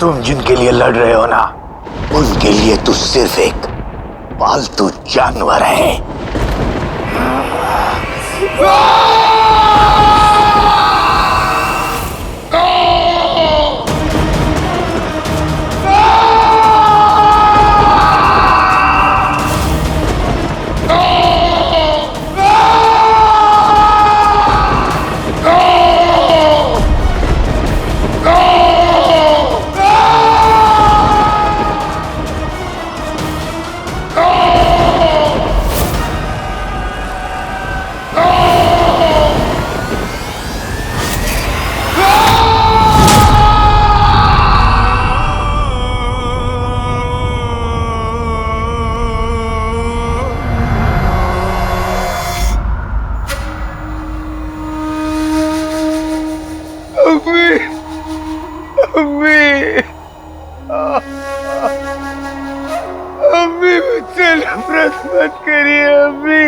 तुम जिनके लिए लड़ रहे हो ना, उनके लिए तू सिर्फ एक पालतू जानवर है। अम्मी मुझसे नफरत मत करिए अम्मी।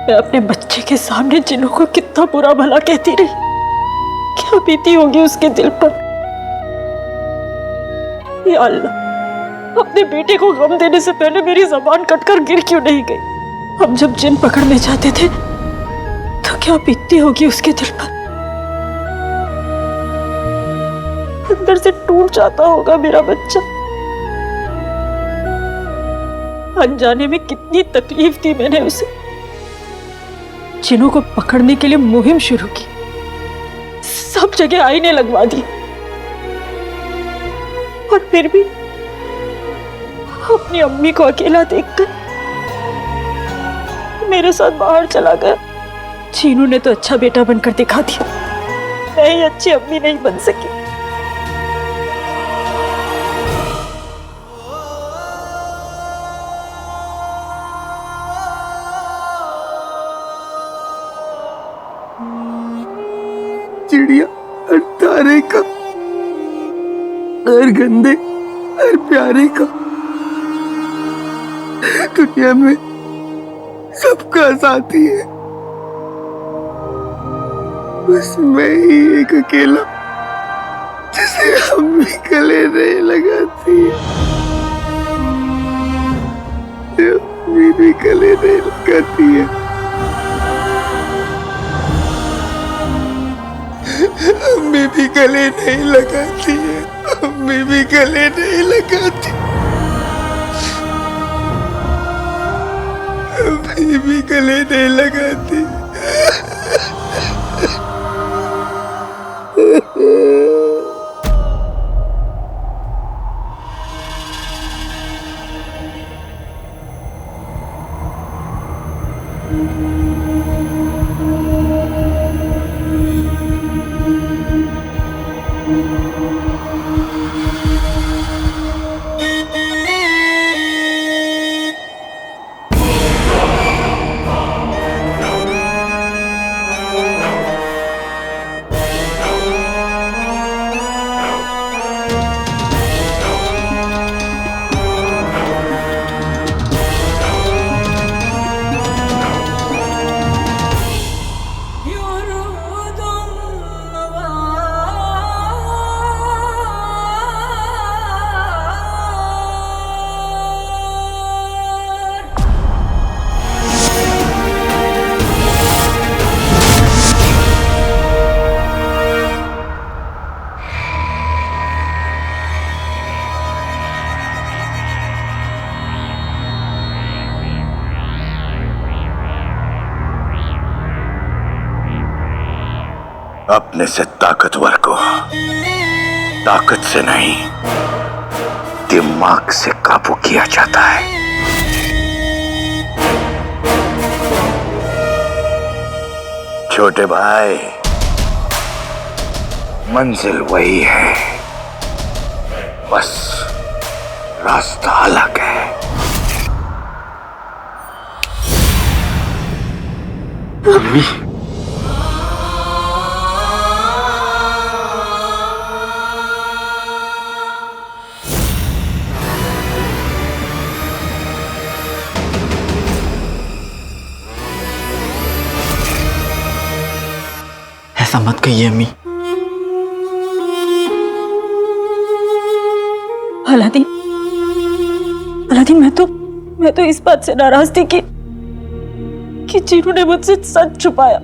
मैं अपने बच्चे के सामने जिन्हों को कितना बुरा भला कहती रही, क्या बीती होगी उसके दिल पर। या अल्लाह, अपने बेटे को गम देने से पहले मेरी जबान कटकर गिर क्यों नहीं गई। हम जब जिन पकड़ने जाते थे तो क्या बीतती होगी उसके दिल पर। अंदर से टूट जाता होगा मेरा बच्चा। अनजाने में कितनी तकलीफ दी मैंने उसे। जिन्हों को पकड़ने के लिए मुहिम शुरू की, सब जगह आईने लगवा दी, और फिर भी अपनी अम्मी को अकेला देखकर मेरे साथ बाहर चला गया। चीनू ने तो अच्छा बेटा बनकर दिखा दिया, मैं ही अच्छी अम्मी नहीं बन सकी। चिड़िया और तारे का, हर गंदे हर प्यारे का, दुनिया में सबका साथी है, बस मैं ही एक अकेला जिसे अम्मी गले नहीं लगाती। अम्मी भी गले नहीं लगाती है। अम्मी भी गले नहीं लगाती है। अम्मी भी गले नहीं लगाती। अम्मी भी गले नहीं लगाती। अपने से ताकतवर को ताकत से नहीं, दिमाग से काबू किया जाता है। छोटे भाई, मंजिल वही है, बस रास्ता अलग है। मम्मी, ऐसा मत कहिए अम्मी। अलादीन, अलादीन, मैं तो इस बात से नाराज थी कि चीनू ने मुझसे सच छुपाया।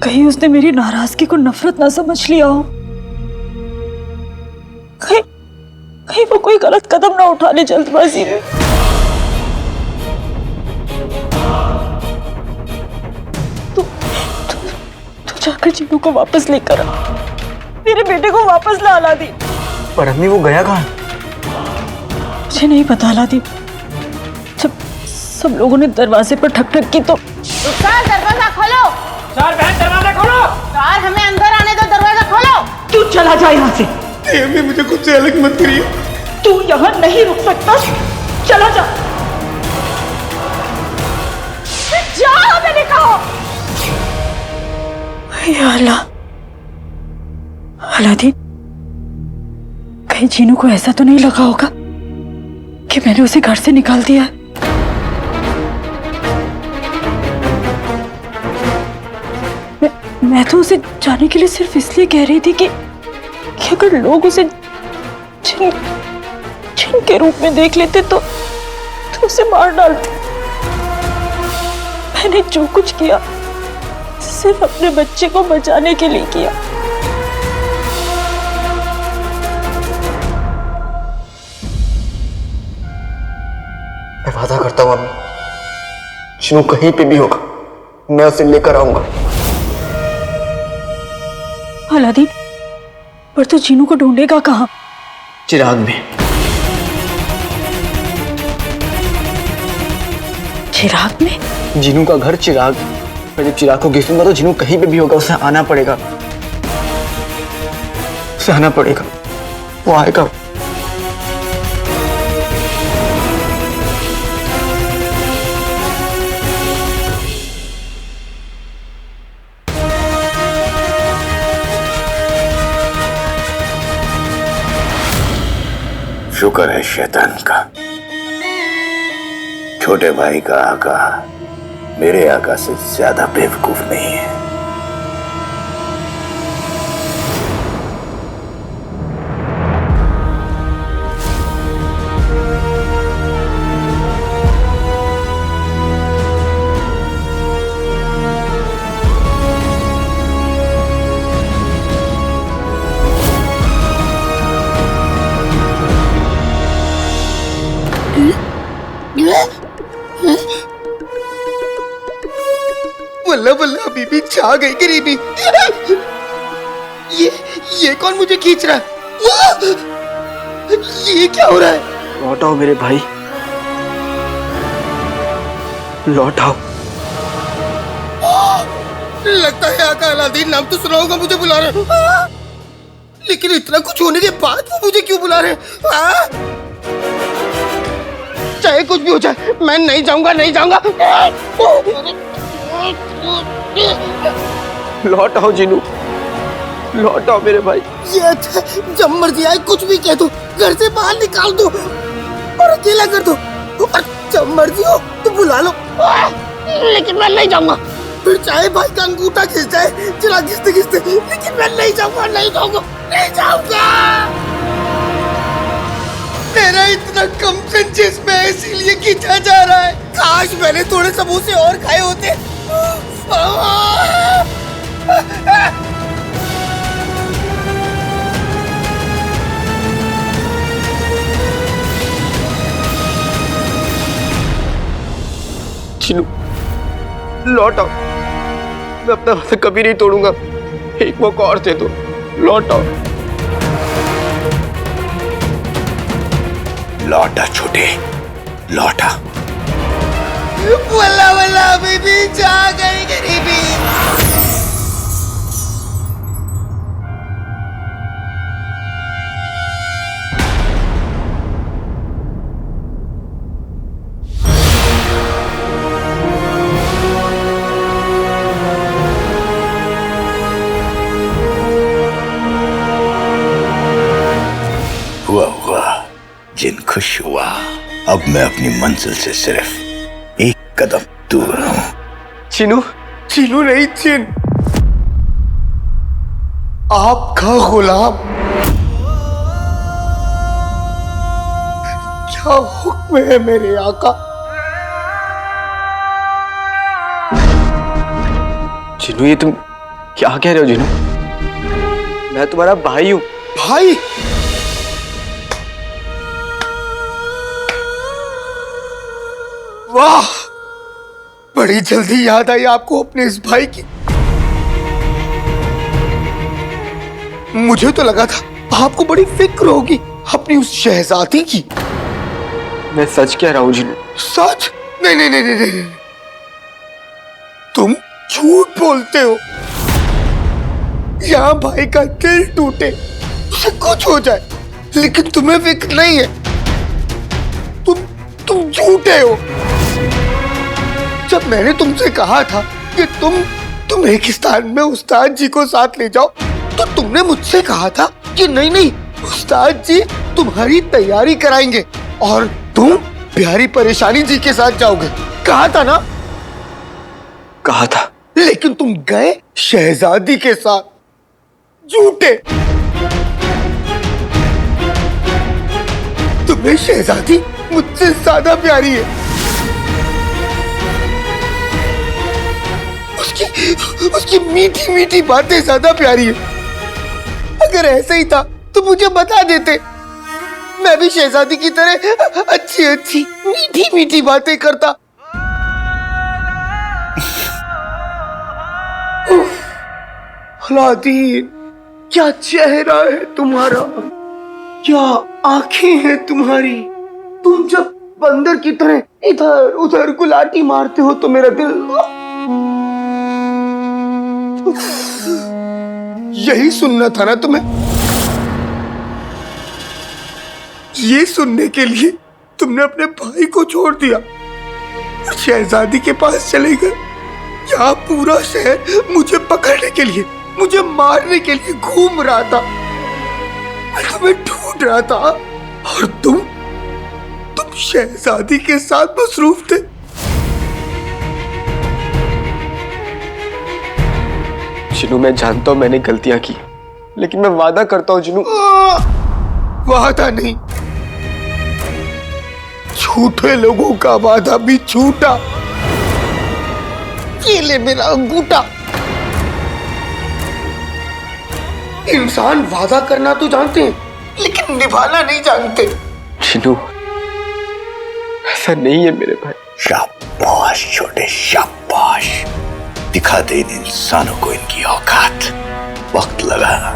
कहीं उसने मेरी नाराजगी को नफरत ना समझ लिया हो। कहीं वो कोई गलत कदम ना उठा ले जल्दबाजी में। तू जाकर चीनू को वापस लेकर आ। मेरे बेटे को वापस ला अलादीन। पर अम्मी वो गया कहाँ? मुझे नहीं पता अलादीन। जब सब लोगों ने दरवाजे पर ठक ठक की तो रुखसार, दरवाजा खोलो। चार बहन दरवाजा खोलो। चार, हमें अंदर आने दो, दरवाजा खोलो। तू चला जा यहाँ से। अम्मी मुझे खुद से अलग मत करिए। तू यहाँ नहीं रुक सकता। चला जा। जाओ, मैंने कहा। या अल्लाह, अलादीन, कहीं चीनू को ऐसा तो नहीं लगा होगा कि मैंने उसे घर से निकाल दिया है। मैं तो उसे जाने के लिए सिर्फ इसलिए कह रही थी कि अगर लोग उसे जिन के रूप में देख लेते तो उसे मार डालते। मैंने जो कुछ किया सिर्फ अपने बच्चे को बचाने के लिए किया। मैं वादा करता हूँ अम्मी, चीनू कहीं पे भी होगा, मैं उसे लेकर आऊंगा। अलादीन, पर तू चीनू को ढूंढेगा कहाँ? चिराग में। चिराग में? जीनू का घर चिराग। मैं जब चिराग को घिसूंगा तो जीनू कहीं पे भी होगा, उसे आना पड़ेगा। उसे आना पड़ेगा, वो आएगा। शुक्र है शैतान का, छोटे भाई का आका मेरे आका से ज्यादा बेवकूफ नहीं है। बल्ला बल्ला बीबी छा गई गरीबी। ये कौन मुझे खींच रहा है? ये क्या हो रहा है? लौट आओ मेरे भाई, लौट आओ। लगता है आका अलादीन नाम तो सुना होगा, मुझे बुला रहे हैं। लेकिन इतना कुछ होने के बाद वो मुझे क्यों बुला रहे हैं? चाहे कुछ भी हो जाए, मैं नहीं जाऊंगा, नहीं जाऊंगा। लौट आओ जीनू, लौट आओ मेरे भाई। ये अच्छा, जब मर्जी आए कुछ भी कह दो, घर से बाहर निकाल दो और अकेला कर दो। और जब मर्जी हो तो बुला लो, लेकिन मैं नहीं जाऊंगा। फिर चाहे भाई का अंगूठा खिंच जाए, चला घिसते घिसते, लेकिन मैं नहीं जाऊंगा, नहीं जाऊंगा, नहीं जाऊंगा। मेरा इतना कम सेंसेस में है, इसीलिए खींचा जा रहा है। काश मैंने थोड़े समोसे और खाए होते। चिनू, लौट आओ। मैं अपना वादा कभी नहीं तोड़ूंगा। एक मौका और दे दो, लौट आओ। लौटा छोटे, लौटा। वल्ला वल्ला बीबी जा गई गरीबी। जिन खुश हुआ। अब मैं अपनी मंजिल से सिर्फ एक कदम दूर हूं। चिनू, चिनू नहीं चिन, आपका गुलाम। क्या हुक्म है मेरे आका? जिनू, ये तुम क्या कह रहे हो जिनू? मैं तुम्हारा भाई हूं। भाई? वाह, बड़ी जल्दी याद आई आपको अपने इस भाई की। मुझे तो लगा था आपको बड़ी फिक्र होगी अपनी उस शहजादी की। मैं सच कह रहा हूं जिनू। सच? नहीं नहीं नहीं नहीं नहीं, तुम झूठ बोलते हो। यहाँ भाई का दिल टूटे, उसे कुछ हो जाए, लेकिन तुम्हें फिक्र नहीं है। तुम झूठे हो। जब मैंने तुमसे कहा था कि तुम रेगिस्तान में उस्ताद जी को साथ ले जाओ, तो तुमने मुझसे कहा था कि नहीं नहीं, उस्ताद जी तुम्हारी तैयारी कराएंगे और तुम प्यारी परेशानी जी के साथ जाओगे। कहा था ना? कहा था। लेकिन तुम गए शहजादी के साथ। झूठे। तुम्हें शहजादी मुझसे ज्यादा प्यारी है। उसकी मीठी मीठी बातें ज्यादा प्यारी है। अगर ऐसे ही था तो मुझे बता देते, मैं भी शहजादी की तरह अच्छी अच्छी मीठी मीठी बातें करता। अलादीन, क्या चेहरा है तुम्हारा, क्या आंखें हैं तुम्हारी। तुम जब बंदर की तरह इधर उधर गुलाटी मारते हो तो मेरा दिल। यही सुनना था ना तुम्हें? ये सुनने के लिए तुमने अपने भाई को छोड़ दिया और शहजादी के पास चले गए। यहाँ पूरा शहर मुझे पकड़ने के लिए, मुझे मारने के लिए घूम रहा था। मैं तुम्हें ढूंढ रहा था और तुम शहजादी के साथ मसरूफ थे। जिनू, मैं जानता हूं मैंने गलतियां की, लेकिन मैं वादा करता हूं जिनू। वादा नहीं, झूठे लोगों का वादा भी झूठा। ये ले मेरा अंगूठा। इंसान वादा करना तो जानते हैं, लेकिन निभाना नहीं जानते। जिनू, ऐसा नहीं है मेरे भाई। शाबाश छोटे, शाबाश। दिखा दे इन इंसानों को इनकी औकात। वक्त लगा,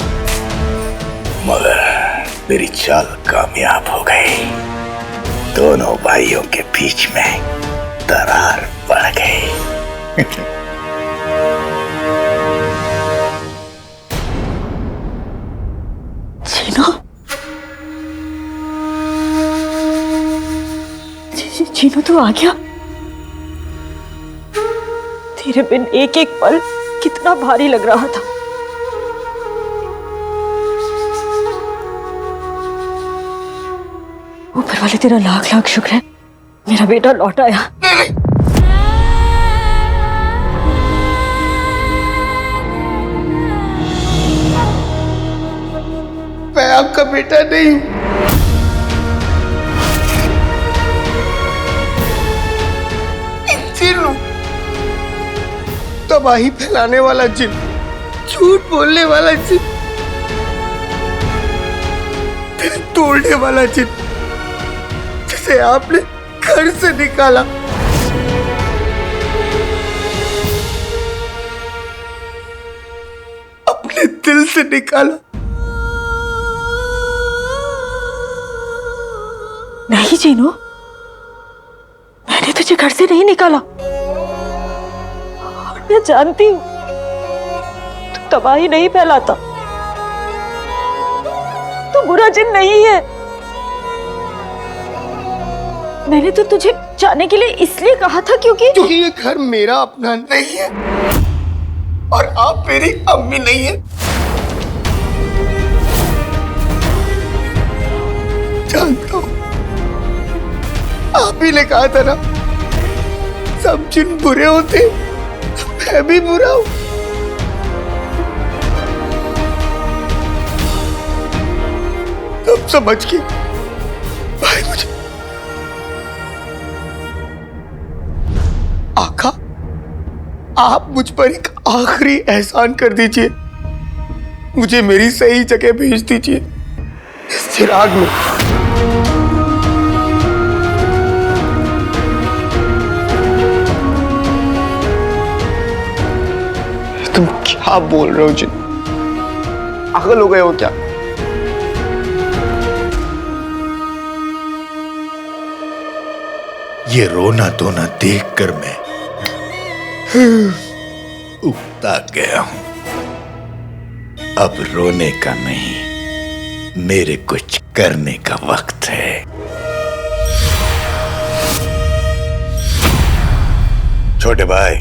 मगर मेरी चाल कामयाब हो गई। दोनों भाइयों के बीच में दरार पड़ गई। जीनो, जीनो तू आ गया। तेरे बिन एक एक पल कितना भारी लग रहा था। ऊपर वाले तेरा लाख लाख शुक्र है, मेरा बेटा लौट आया। मैं आपका बेटा नहीं हूं। जिन हूं, तबाही फैलाने वाला जिन, झूठ बोलने वाला जिन, दिल तोड़ने वाला जिन, जिसे आपने घर से निकाला। अपने दिल से निकाला। नहीं जीनो, मैंने तुझे घर से नहीं निकाला। और मैं जानती हूं तू तबाही नहीं फैलाता, तू बुरा जिन नहीं है। मैंने तो तुझे जाने के लिए इसलिए कहा था क्योंकि ये घर मेरा अपना नहीं है और आप मेरी अम्मी नहीं है। जानता हूं आप ही ने कहा था ना, सब जिन बुरे होते मैं भी बुरा हूं। तब समझ के भाई मुझे आका, आप मुझ पर एक आखिरी एहसान कर दीजिए, मुझे मेरी सही जगह भेज दीजिए, इस चिराग में। तुम क्या बोल रहे हो जिन? पागल हो गए हो क्या? ये रोना धोना देखकर मैं उकता गया हूं। अब रोने का नहीं, मेरे कुछ करने का वक्त है। छोटे भाई,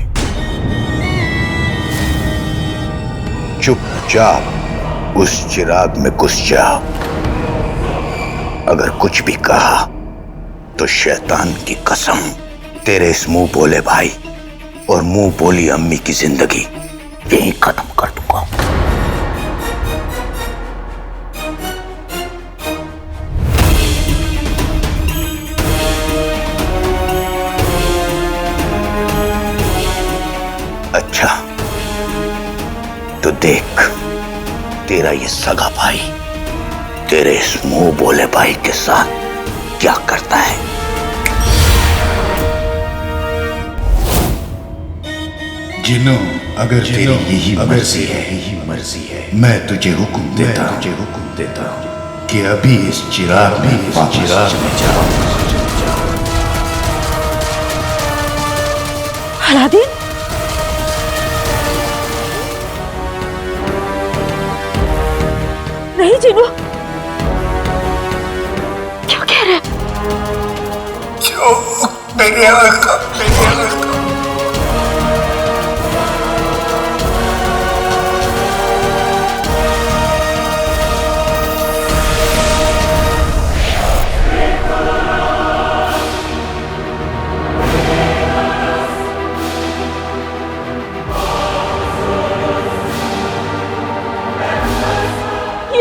चुपचाप उस चिराग में घुस जाओ। अगर कुछ भी कहा तो शैतान की कसम, तेरे इस मुंह बोले भाई और मुंह बोली अम्मी की जिंदगी यहीं खत्म कर दूंगा। अच्छा तो देख, तेरा ये सगा भाई तेरे इस मुंह बोले भाई के साथ क्या करता है। जिनो, अगर तेरी यही मर्जी है, मैं तुझे हुक्म देता हूं कि अभी इस चिराग में जाओ। अलादीन, नहीं जिनो, क्या कह रहे? जो मेरे आका,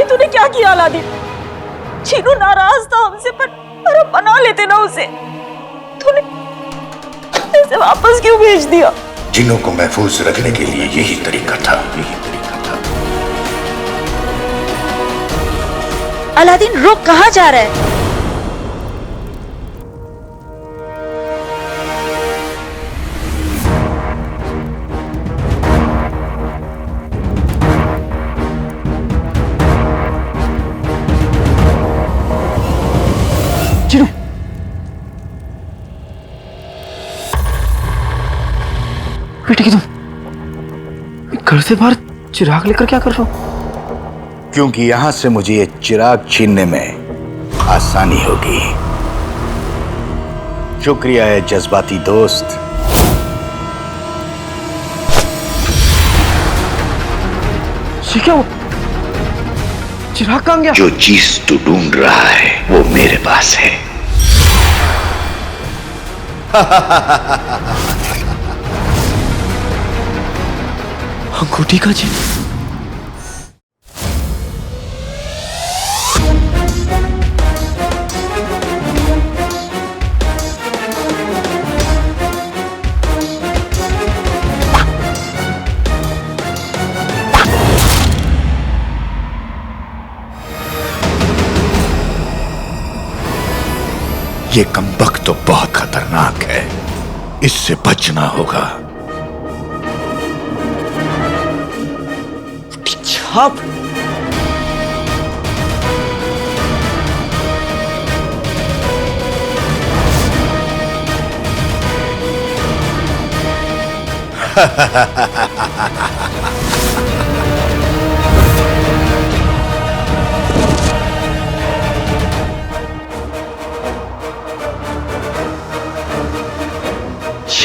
तूने क्या किया अलादीन? चीनू नाराज था हमसे, पर अब बना लेते ना उसे। तूने इसे वापस क्यों भेज दिया? जिनों को महफूज रखने के लिए यही तरीका था। अलादीन रुक, कहाँ जा रहा है? बेटे की तुम घर से बाहर चिराग लेकर क्या कर रहे हो? क्योंकि यहां से मुझे ये चिराग छीनने में आसानी होगी। शुक्रिया है जज्बाती दोस्त। क्या चिराग कहां गया? जो चीज तू ढूंढ रहा है वो मेरे पास है। अंगूठी का चिन्ह। ये कमबख्त तो बहुत खतरनाक है, इससे बचना होगा। छाप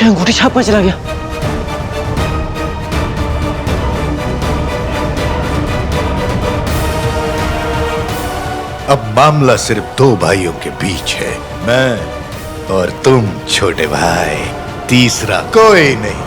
अंगूठी छाप पर चला गया। अब मामला सिर्फ दो भाइयों के बीच है, मैं और तुम छोटे भाई तीसरा कोई नहीं।